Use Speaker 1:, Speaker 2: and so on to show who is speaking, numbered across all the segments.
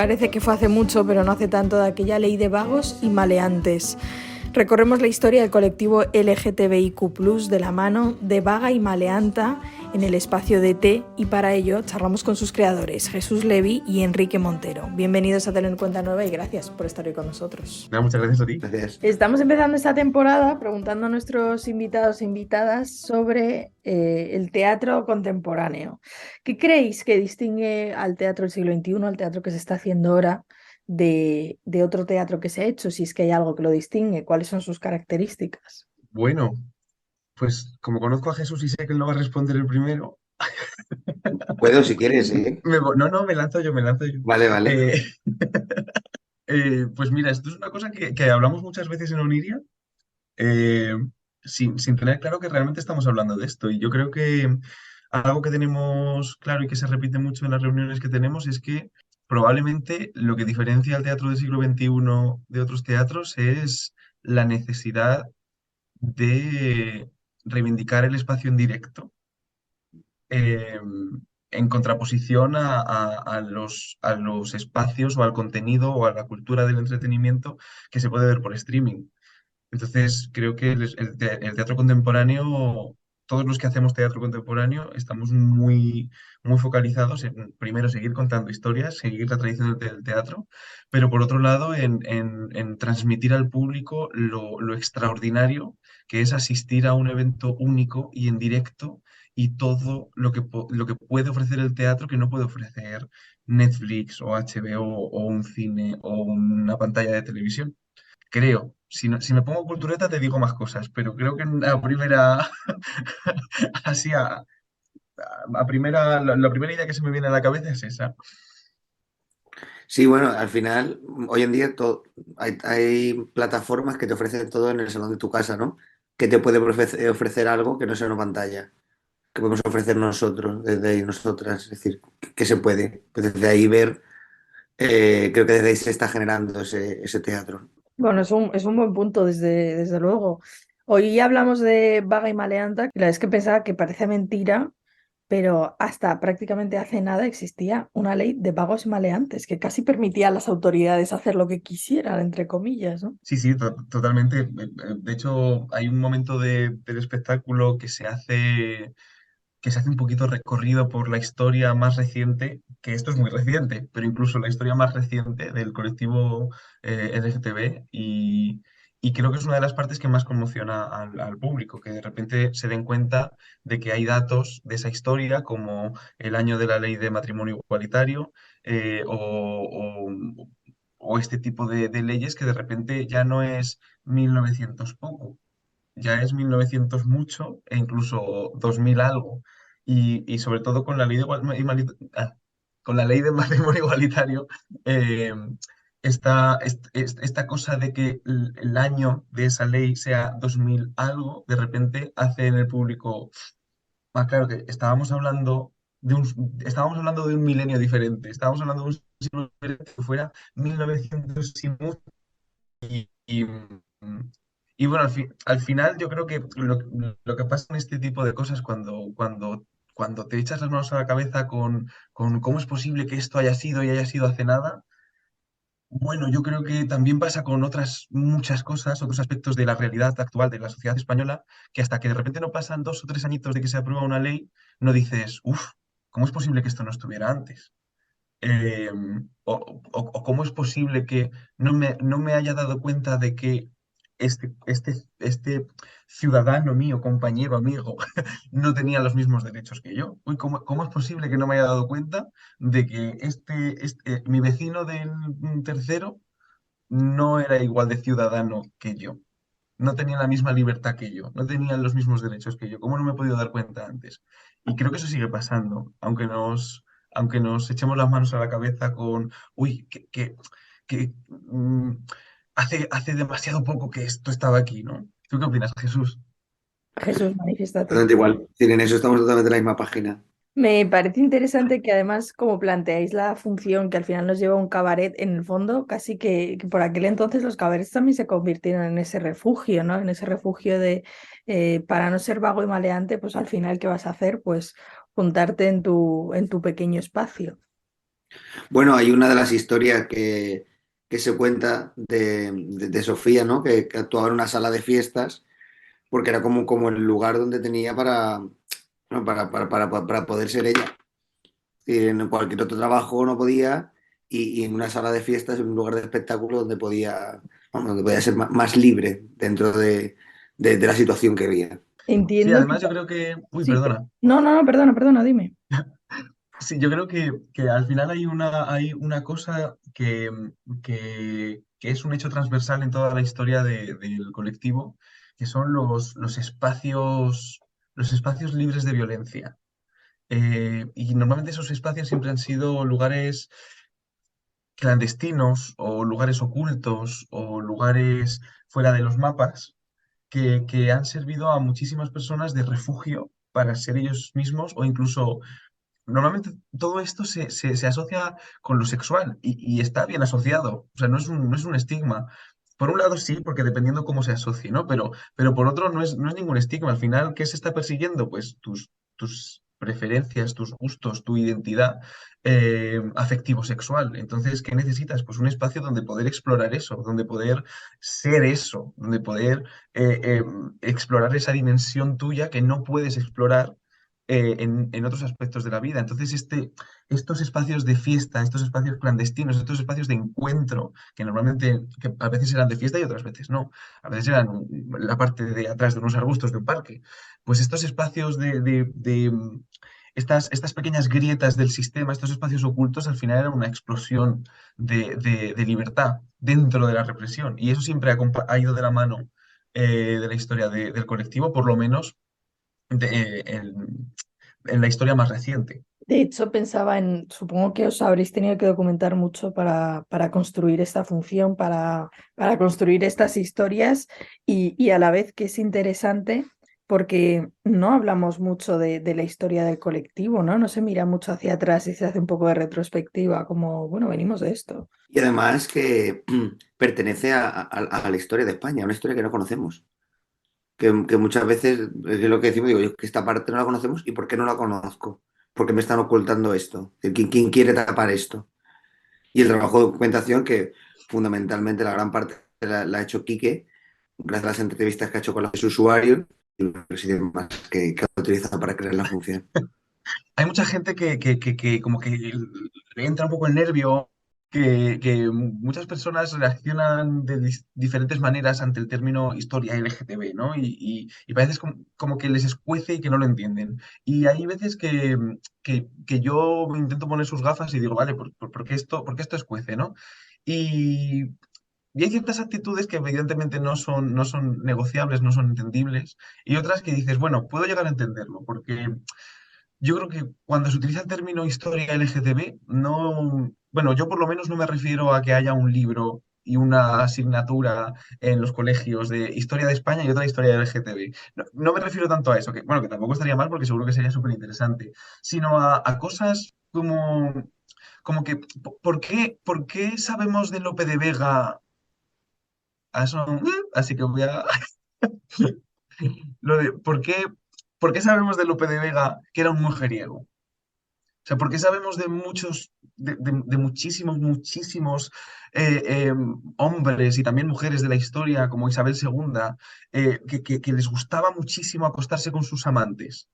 Speaker 1: Parece que fue hace mucho, pero no hace tanto, de aquella ley de vagos y maleantes. Recorremos la historia del colectivo LGTBIQ+, de la mano de Vaga y Maleanta en el espacio de T, y para ello charlamos con sus creadores, Jesús Levi y Enrique Montero. Bienvenidos a Telo en Cuenta Nueva y gracias por estar hoy con nosotros.
Speaker 2: Muchas gracias a ti.
Speaker 3: Gracias.
Speaker 1: Estamos empezando esta temporada preguntando a nuestros invitados e invitadas sobre el teatro contemporáneo. ¿Qué creéis que distingue al teatro del siglo XXI, al teatro que se está haciendo ahora, de otro teatro que se ha hecho? Si es que hay algo que lo distingue, ¿cuáles son sus características?
Speaker 2: Bueno, pues como conozco a Jesús y sé que él no va a responder el primero,
Speaker 3: Puedo si quieres, ¿eh?
Speaker 2: no, me lanzo yo.
Speaker 3: Vale, vale.
Speaker 2: Eh, pues mira, esto es una cosa que hablamos muchas veces en Oniria, eh, sin tener claro que realmente estamos hablando de esto. Y yo creo que algo que tenemos claro y que se repite mucho en las reuniones que tenemos es que probablemente lo que diferencia al teatro del siglo XXI de otros teatros es la necesidad de reivindicar el espacio en directo, eh, en contraposición a los espacios o al contenido o a la cultura del entretenimiento que se puede ver por streaming. Entonces, creo que el teatro contemporáneo, todos los que hacemos teatro contemporáneo, estamos muy focalizados en, primero, seguir contando historias, seguir la tradición del teatro, pero por otro lado, en transmitir al público lo extraordinario que es asistir a un evento único y en directo y todo lo que puede ofrecer el teatro que no puede ofrecer Netflix o HBO o un cine o una pantalla de televisión. Creo. Si me pongo cultureta te digo más cosas, pero creo que en la primera, así la primera idea que se me viene a la cabeza es esa.
Speaker 3: Sí, bueno, al final, hoy en día hay plataformas que te ofrecen todo en el salón de tu casa, ¿no? Que te puede ofrecer algo que no sea una pantalla, que podemos ofrecer nosotros, desde ahí nosotras, es decir, que se puede. Pues desde ahí ver, creo que desde ahí se está generando ese teatro.
Speaker 1: Bueno, es un buen punto, desde luego. Hoy hablamos de Vaga y Maleanta, que la verdad es que pensaba que parece mentira, pero hasta prácticamente hace nada existía una ley de vagos y maleantes que casi permitía a las autoridades hacer lo que quisieran, entre comillas, ¿no?
Speaker 2: Sí, sí, totalmente. De hecho, hay un momento del espectáculo que se hace un poquito recorrido por la historia más reciente, que esto es muy reciente, pero incluso la historia más reciente del colectivo LGTB y creo que es una de las partes que más conmociona al público, que de repente se den cuenta de que hay datos de esa historia, como el año de la ley de matrimonio igualitario, o este tipo de leyes que de repente ya no es 1900 poco, ya es 1900 mucho e incluso 2000 algo. Y sobre todo con la ley de, con la ley de matrimonio igualitario, eh, esta cosa de que el año de esa ley sea 2000 algo, de repente hace en el público, claro que estábamos hablando de un milenio diferente, estábamos hablando de un siglo diferente que fuera 1900 y mucho. Y, y bueno, al final yo creo que lo que pasa en este tipo de cosas cuando te echas las manos a la cabeza con cómo es posible que esto haya sido y haya sido hace nada, bueno, yo creo que también pasa con otras muchas cosas, otros aspectos de la realidad actual de la sociedad española, que hasta que de repente no pasan 2 o 3 añitos de que se aprueba una ley, no dices, uff, ¿cómo es posible que esto no estuviera antes? Eh, o cómo es posible que no me haya dado cuenta de que este ciudadano mío, compañero, amigo, no tenía los mismos derechos que yo. Uy, ¿cómo es posible que no me haya dado cuenta de que mi vecino del tercero no era igual de ciudadano que yo? No tenía la misma libertad que yo, no tenían los mismos derechos que yo. ¿Cómo no me he podido dar cuenta antes? Y creo que eso sigue pasando, aunque nos echemos las manos a la cabeza con, uy, que, hace demasiado poco que esto estaba aquí, ¿no? ¿Tú qué opinas, Jesús?
Speaker 1: Jesús, manifiéstate.
Speaker 3: Totalmente igual. Es decir, en eso estamos totalmente en la misma página.
Speaker 1: Me parece interesante que además, como planteáis la función que al final nos lleva a un cabaret, en el fondo, casi que por aquel entonces los cabarets también se convirtieron en ese refugio, ¿no? En ese refugio de, para no ser vago y maleante, pues al final, ¿qué vas a hacer? Pues juntarte en tu pequeño espacio.
Speaker 3: Bueno, hay una de las historias que se cuenta de Sofía, ¿no? Que actuaba en una sala de fiestas porque era como el lugar donde tenía ¿no? para poder ser ella. Y en cualquier otro trabajo no podía y en una sala de fiestas, en un lugar de espectáculo donde podía, vamos, donde podía ser más libre dentro de la situación que había.
Speaker 2: Sí,
Speaker 1: Entiendo que...
Speaker 2: además yo creo que... Uy,
Speaker 1: Sí,
Speaker 2: perdona.
Speaker 1: no, no, no, perdona, perdona, dime.
Speaker 2: Sí, yo creo que al final hay una cosa que es un hecho transversal en toda la historia del colectivo, que son los espacios libres de violencia. Y normalmente esos espacios siempre han sido lugares clandestinos o lugares ocultos o lugares fuera de los mapas que han servido a muchísimas personas de refugio para ser ellos mismos o incluso normalmente todo esto se asocia con lo sexual y está bien asociado, o sea, no es un estigma. Por un lado sí, porque dependiendo cómo se asocie, ¿no? Pero por otro no es ningún estigma. Al final, ¿qué se está persiguiendo? Pues tus preferencias, tus gustos, tu identidad afectivo-sexual. Entonces, ¿qué necesitas? Pues un espacio donde poder explorar eso, donde poder ser eso, donde poder explorar esa dimensión tuya que no puedes explorar en otros aspectos de la vida. Entonces, estos espacios de fiesta, estos espacios clandestinos, estos espacios de encuentro, que normalmente, que a veces eran de fiesta y otras veces no, a veces eran la parte de atrás de unos arbustos de un parque, pues estos espacios estas pequeñas grietas del sistema, estos espacios ocultos, al final eran una explosión de libertad dentro de la represión. Y eso siempre ha ido de la mano de la historia del colectivo, por lo menos en la historia más reciente.
Speaker 1: De hecho, pensaba en, supongo que os habréis tenido que documentar mucho para construir esta función, para construir estas historias y a la vez que es interesante porque no hablamos mucho de la historia del colectivo, ¿no? No se mira mucho hacia atrás y se hace un poco de retrospectiva, como, bueno, venimos de esto.
Speaker 3: Y además que pertenece a la historia de España, una historia que no conocemos. Que muchas veces es lo que decimos, digo yo, que esta parte no la conocemos y ¿por qué no la conozco? ¿Por qué me están ocultando esto? ¿Quién quiere tapar esto? Y el trabajo de documentación que fundamentalmente la gran parte la ha hecho Quique, gracias a las entrevistas que ha hecho con los usuarios y los demás que ha utilizado para crear la función.
Speaker 2: Hay mucha gente que como que le entra un poco el nervio, que muchas personas reaccionan de diferentes maneras ante el término historia LGTB, ¿no? Y parece como que les escuece y que no lo entienden. Y hay veces que yo intento poner sus gafas y digo, vale, por qué esto escuece, ¿no? Y, y hay ciertas actitudes que evidentemente no son negociables, no son entendibles, y otras que dices, bueno, puedo llegar a entenderlo, porque yo creo que cuando se utiliza el término historia LGTB, no, bueno, yo por lo menos no me refiero a que haya un libro y una asignatura en los colegios de historia de España y otra historia de LGTB. No me refiero tanto a eso, que bueno, que tampoco estaría mal porque seguro que sería súper interesante, sino a cosas como que, por qué sabemos de Lope de Vega? A eso, así que voy a... Lo de, por qué sabemos de Lope de Vega que era un mujeriego? O sea, porque sabemos de muchos, de muchísimos hombres y también mujeres de la historia, como Isabel II, que les gustaba muchísimo acostarse con sus amantes.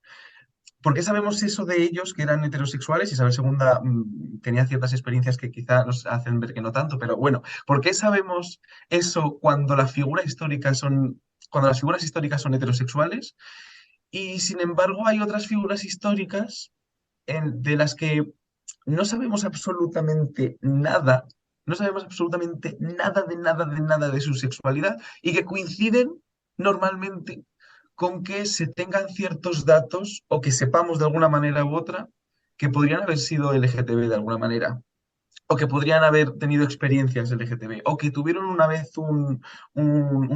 Speaker 2: ¿Por qué sabemos eso de ellos, que eran heterosexuales? Isabel II tenía ciertas experiencias que quizá nos hacen ver que no tanto, pero bueno, ¿por qué sabemos eso cuando las figuras históricas son heterosexuales? Y sin embargo hay otras figuras históricas de las que no sabemos absolutamente nada, no sabemos absolutamente nada de nada de nada de su sexualidad y que coinciden normalmente con que se tengan ciertos datos o que sepamos de alguna manera u otra que podrían haber sido LGTB de alguna manera. O que podrían haber tenido experiencias LGTB, o que tuvieron una vez un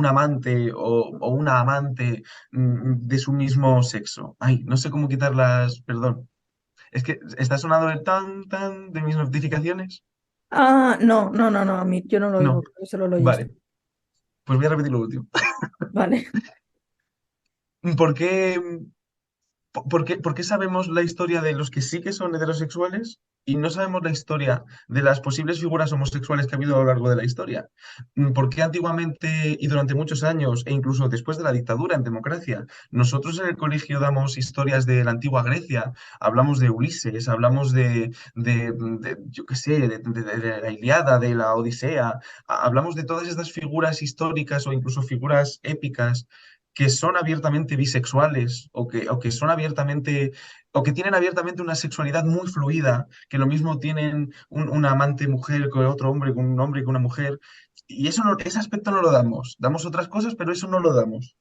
Speaker 2: amante o una amante de su mismo sexo. Ay, no sé cómo quitarlas, perdón. Es que está sonando el tan, tan de mis notificaciones.
Speaker 1: Ah, no, no, no, no, a mí yo no lo
Speaker 2: No,
Speaker 1: oigo, creo que solo lo oyes tú.
Speaker 2: vale, pues voy a repetir lo último.
Speaker 1: Vale.
Speaker 2: ¿Por qué, por qué sabemos la historia de los que sí que son heterosexuales y no sabemos la historia de las posibles figuras homosexuales que ha habido a lo largo de la historia? ¿Por qué antiguamente y durante muchos años, e incluso después de la dictadura en democracia, nosotros en el colegio damos historias de la antigua Grecia, hablamos de Ulises, hablamos yo qué sé, de la Ilíada, de la Odisea, hablamos de todas estas figuras históricas o incluso figuras épicas que son abiertamente bisexuales o que son abiertamente o que tienen abiertamente una sexualidad muy fluida, que lo mismo tienen una amante mujer que otro hombre, con un hombre que una mujer, y eso ese aspecto no lo damos. Damos otras cosas, pero eso no lo damos.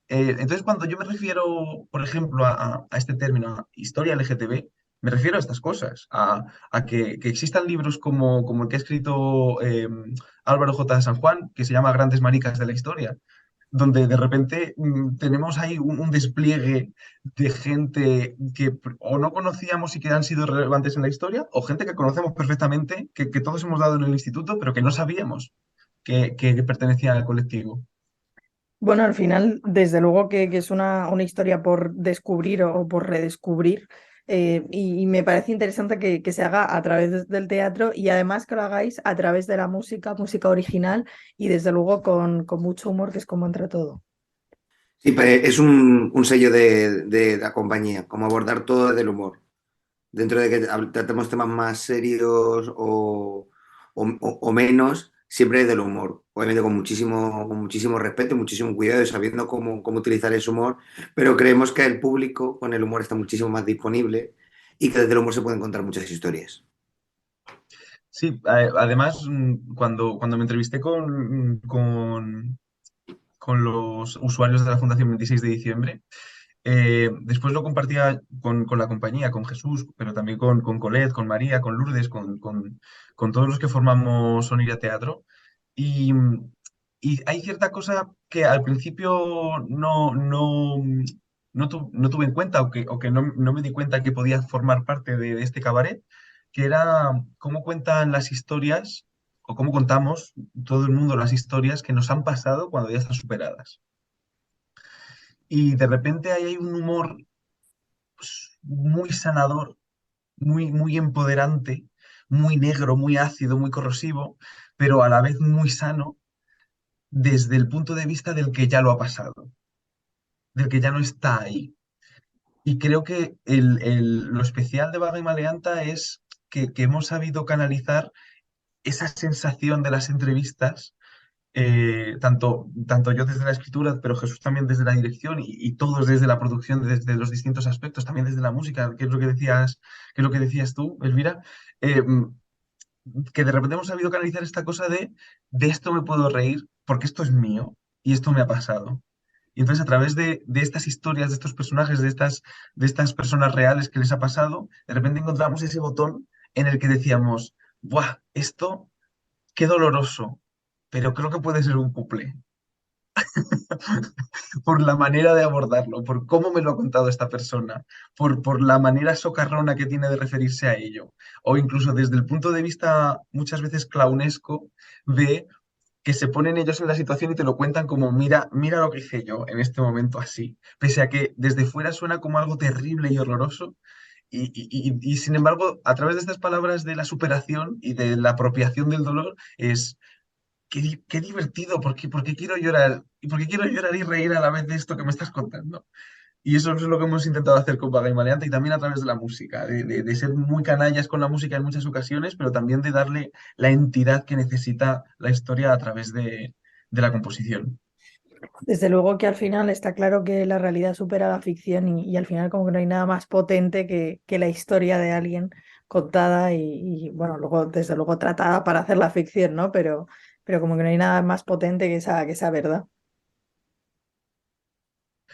Speaker 2: Entonces, cuando yo me refiero, por ejemplo, a este término, a historia LGTB, me refiero a estas cosas, a que existan libros como el que ha escrito Álvaro J. de San Juan, que se llama Grandes Maricas de la Historia, donde de repente tenemos ahí un despliegue de gente que o no conocíamos y que han sido relevantes en la historia, o gente que conocemos perfectamente, que todos hemos dado en el instituto, pero que no sabíamos que pertenecía al colectivo.
Speaker 1: Bueno, al final, desde luego que es una historia por descubrir o por redescubrir. Y me parece interesante que se haga a través del teatro y además que lo hagáis a través de la música, música original y desde luego con mucho humor, que es como entra todo.
Speaker 3: Sí, es un sello de la compañía, como abordar todo desde el humor. Dentro de que tratemos temas más serios o menos, siempre desde el humor. Obviamente con muchísimo respeto, muchísimo cuidado y sabiendo cómo utilizar ese humor, pero creemos que el público con el humor está muchísimo más disponible y que desde el humor se pueden contar muchas historias.
Speaker 2: Sí, además, cuando me entrevisté con los usuarios de la Fundación 26 de diciembre, después lo compartía con la compañía, con Jesús, pero también con Colette, con María, con Lourdes, con todos los que formamos Sonira Teatro. Y, y hay cierta cosa que al principio no tuve en cuenta o que no me di cuenta que podía formar parte de este cabaret, que era cómo cuentan las historias o cómo contamos todo el mundo las historias que nos han pasado cuando ya están superadas. Y de repente ahí hay un humor pues, muy sanador, muy empoderante, muy negro, muy ácido, muy corrosivo, pero a la vez muy sano desde el punto de vista del que ya lo ha pasado, del que ya no está ahí. Y creo que lo especial de Vaga y Maleanta es que hemos sabido canalizar esa sensación de las entrevistas, tanto yo desde la escritura, pero Jesús también desde la dirección y todos desde la producción, desde los distintos aspectos, también desde la música, que es lo que decías, que es lo que decías tú, Elvira, que de repente hemos sabido canalizar esta cosa de esto me puedo reír porque esto es mío y esto me ha pasado. Y entonces a través de estas historias, de estos personajes, de estas personas reales que les ha pasado, de repente encontramos ese botón en el que decíamos, ¡buah! Esto, qué doloroso, pero creo que puede ser un cuplé por la manera de abordarlo, por cómo me lo ha contado esta persona, por la manera socarrona que tiene de referirse a ello, o incluso desde el punto de vista muchas veces clownesco de que se ponen ellos en la situación y te lo cuentan como, mira, mira lo que hice yo en este momento así, pese a que desde fuera suena como algo terrible y horroroso. Y sin embargo, a través de estas palabras de la superación y de la apropiación del dolor, es qué divertido, por qué quiero llorar? ¿Y por qué quiero llorar y reír a la vez de esto que me estás contando? Y eso es lo que hemos intentado hacer con Vaga y Maleante y también a través de la música, de ser muy canallas con la música en muchas ocasiones, pero también de darle la entidad que necesita la historia a través de la composición.
Speaker 1: Desde luego que al final está claro que la realidad supera la ficción y al final como que no hay nada más potente que la historia de alguien contada bueno, luego desde luego tratada para hacer la ficción, ¿no? Pero como que no hay nada más potente que esa verdad.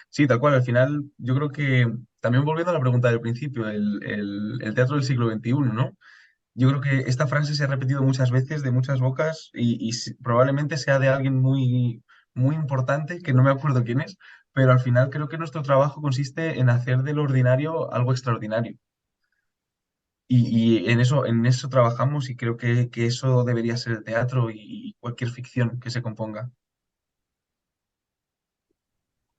Speaker 2: Sí, tal cual, al final yo creo que, también volviendo a la pregunta del principio, el teatro del siglo XXI, ¿no? Yo creo que esta frase se ha repetido muchas veces de muchas bocas y probablemente sea de alguien muy importante, que no me acuerdo quién es, pero al final creo que nuestro trabajo consiste en hacer del ordinario algo extraordinario. y en eso trabajamos y creo que eso debería ser el teatro y cualquier ficción que se componga.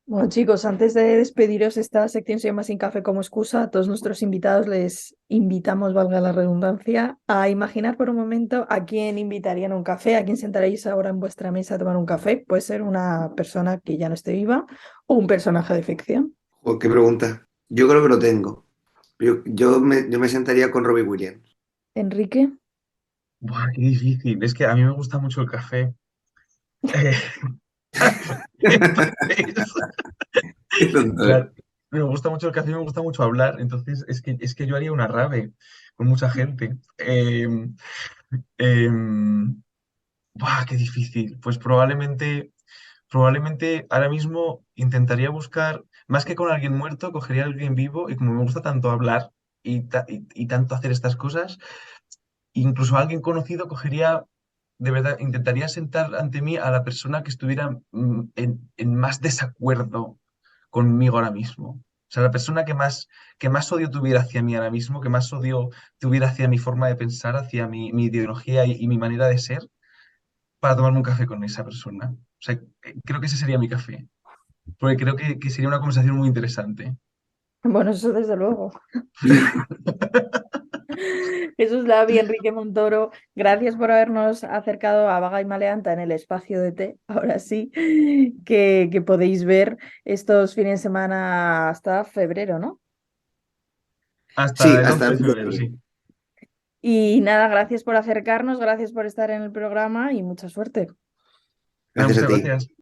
Speaker 1: Bueno, chicos, antes de despediros, esta sección se llama Sin café como excusa. A todos nuestros invitados les invitamos, valga la redundancia, a imaginar por un momento a quién invitarían a un café, a quién sentaréis ahora en vuestra mesa a tomar un café. Puede ser una persona que ya no esté viva o un personaje de ficción.
Speaker 3: Joder, qué pregunta. Yo creo que lo tengo. Yo me sentaría con Robbie Williams.
Speaker 1: Enrique,
Speaker 2: Buah, qué difícil. Es que a mí me gusta mucho el café. Eh, entonces,
Speaker 3: Qué tonto.
Speaker 2: claro, me gusta mucho el café y me gusta mucho hablar. Entonces, es que yo haría una rave con mucha gente. Em, Buah, qué difícil. Pues probablemente ahora mismo intentaría buscar, más que con alguien muerto, cogería a alguien vivo y como me gusta tanto hablar y tanto hacer estas cosas, incluso a alguien conocido cogería, de verdad, intentaría sentar ante mí a la persona que estuviera en más desacuerdo conmigo ahora mismo. O sea, la persona que más odio tuviera hacia mí ahora mismo, que más odio tuviera hacia mi forma de pensar, hacia mi ideología y mi manera de ser para tomarme un café con esa persona. O sea, creo que ese sería mi café, porque creo que sería una conversación muy interesante.
Speaker 1: bueno, eso desde luego. Jesús Lavi, Enrique Montoro, gracias por habernos acercado a Vaga y Maleanta en el espacio de té. Ahora sí, que podéis ver estos fines de semana hasta febrero, ¿no?
Speaker 2: Hasta
Speaker 3: Sí,
Speaker 2: el
Speaker 3: hasta
Speaker 2: 11
Speaker 3: el
Speaker 2: de febrero,
Speaker 3: febrero.
Speaker 2: sí.
Speaker 1: Y nada, gracias por acercarnos, gracias por estar en el programa y mucha suerte.
Speaker 2: Nada,
Speaker 3: Gracias a
Speaker 2: muchas
Speaker 3: ti.
Speaker 2: gracias.